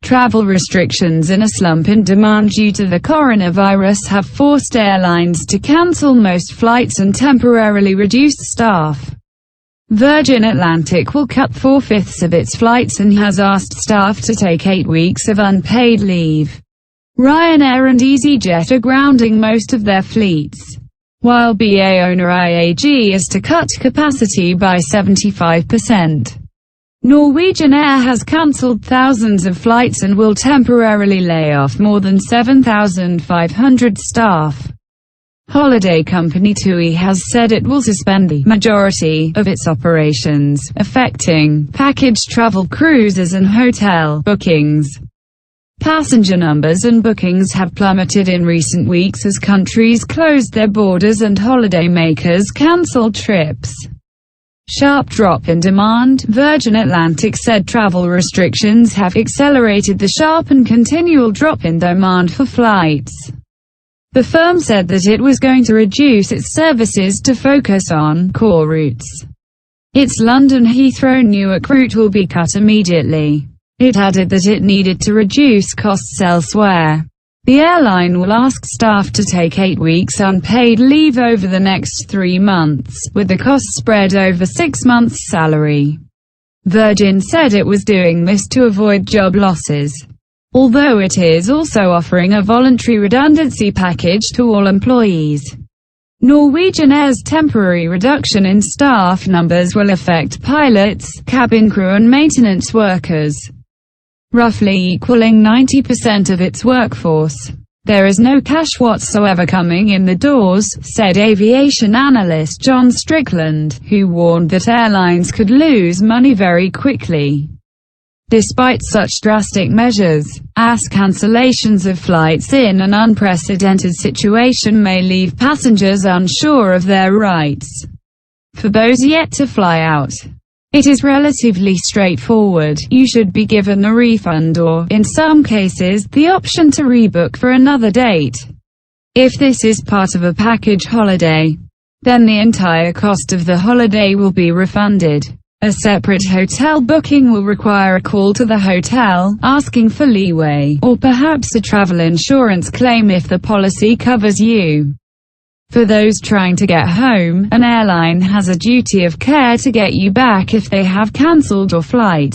Travel restrictions and a slump in demand due to the coronavirus have forced airlines to cancel most flights and temporarily reduce staff. Virgin Atlantic will cut 4/5 of its flights and has asked staff to take 8 weeks of unpaid leave. Ryanair and EasyJet are grounding most of their fleets, while BA owner IAG is to cut capacity by 75%. Norwegian Air has cancelled thousands of flights and will temporarily lay off more than 7,500 staff. Holiday company TUI has said it will suspend the majority of its operations, affecting package travel, cruises and hotel bookings. Passenger numbers and bookings have plummeted in recent weeks as countries closed their borders and holidaymakers cancelled trips. Sharp drop in demand. Virgin Atlantic said travel restrictions have accelerated the sharp and continual drop in demand for flights. The firm said that it was going to reduce its services to focus on core routes. Its London Heathrow-Newark route will be cut immediately. It added that it needed to reduce costs elsewhere. The airline will ask staff to take 8 weeks unpaid leave over the next 3 months, with the cost spread over 6 months' salary. Virgin said it was doing this to avoid job losses, although it is also offering a voluntary redundancy package to all employees. Norwegian Air's temporary reduction in staff numbers will affect pilots, cabin crew and maintenance workers, roughly equaling 90% of its workforce. There is no cash whatsoever coming in the doors, said aviation analyst John Strickland, who warned that airlines could lose money very quickly. Despite such drastic measures, AS cancellations of flights in an unprecedented situation may leave passengers unsure of their rights. For those yet to fly out, it is relatively straightforward. You should be given a refund or, in some cases, the option to rebook for another date. If this is part of a package holiday, then the entire cost of the holiday will be refunded. A separate hotel booking will require a call to the hotel, asking for leeway, or perhaps a travel insurance claim if the policy covers you. For those trying to get home, an airline has a duty of care to get you back if they have cancelled your flight.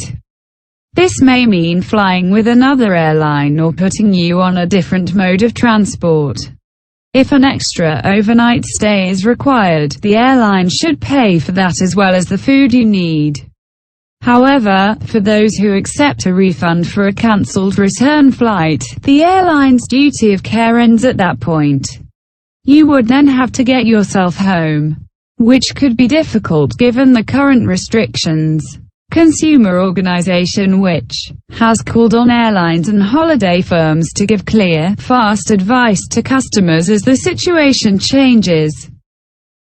This may mean flying with another airline or putting you on a different mode of transport. If an extra overnight stay is required, the airline should pay for that as well as the food you need. However, for those who accept a refund for a cancelled return flight, the airline's duty of care ends at that point. You would then have to get yourself home, which could be difficult given the current restrictions. Consumer organization which has called on airlines and holiday firms to give clear, fast advice to customers as the situation changes.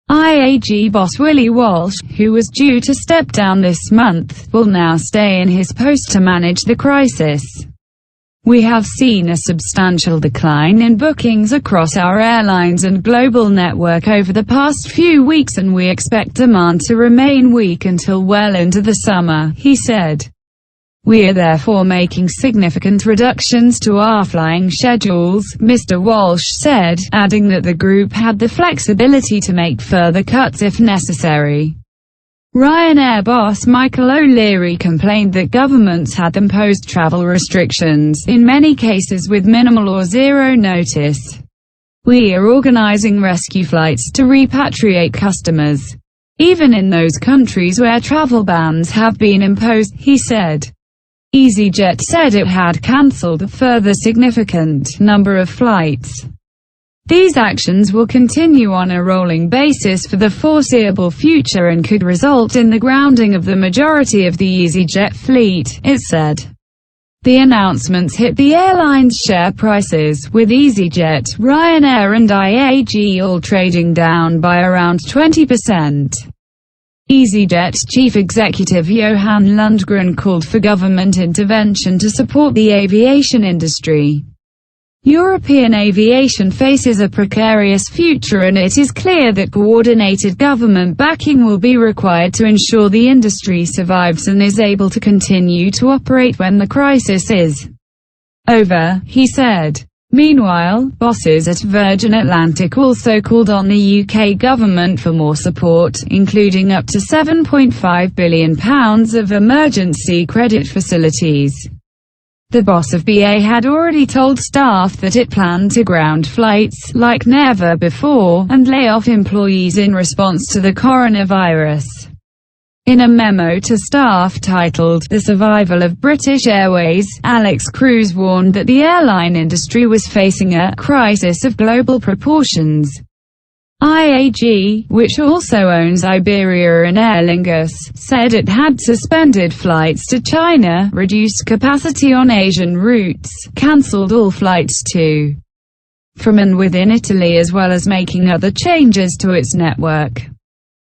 IAG boss Willie Walsh, who was due to step down this month, will now stay in his post to manage the crisis. We have seen a substantial decline in bookings across our airlines and global network over the past few weeks and we expect demand to remain weak until well into the summer, he said. We are therefore making significant reductions to our flying schedules, Mr. Walsh said, adding that the group had the flexibility to make further cuts if necessary. Ryanair boss Michael O'Leary complained that governments had imposed travel restrictions, in many cases with minimal or zero notice. We are organizing rescue flights to repatriate customers, even in those countries where travel bans have been imposed, he said. EasyJet said it had cancelled a further significant number of flights. These actions will continue on a rolling basis for the foreseeable future and could result in the grounding of the majority of the EasyJet fleet, it said. The announcements hit the airline's share prices, with EasyJet, Ryanair and IAG all trading down by around 20%. EasyJet chief executive Johan Lundgren called for government intervention to support the aviation industry. European aviation faces a precarious future and it is clear that coordinated government backing will be required to ensure the industry survives and is able to continue to operate when the crisis is over, he said. Meanwhile, bosses at Virgin Atlantic also called on the UK government for more support, including up to £7.5 billion of emergency credit facilities. The boss of BA had already told staff that it planned to ground flights like never before, and lay off employees in response to the coronavirus. In a memo to staff titled, "The Survival of British Airways," Alex Cruz warned that the airline industry was facing a crisis of global proportions. IAG, which also owns Iberia and Aer Lingus, said it had suspended flights to China, reduced capacity on Asian routes, cancelled all flights to, from and within Italy, as well as making other changes to its network.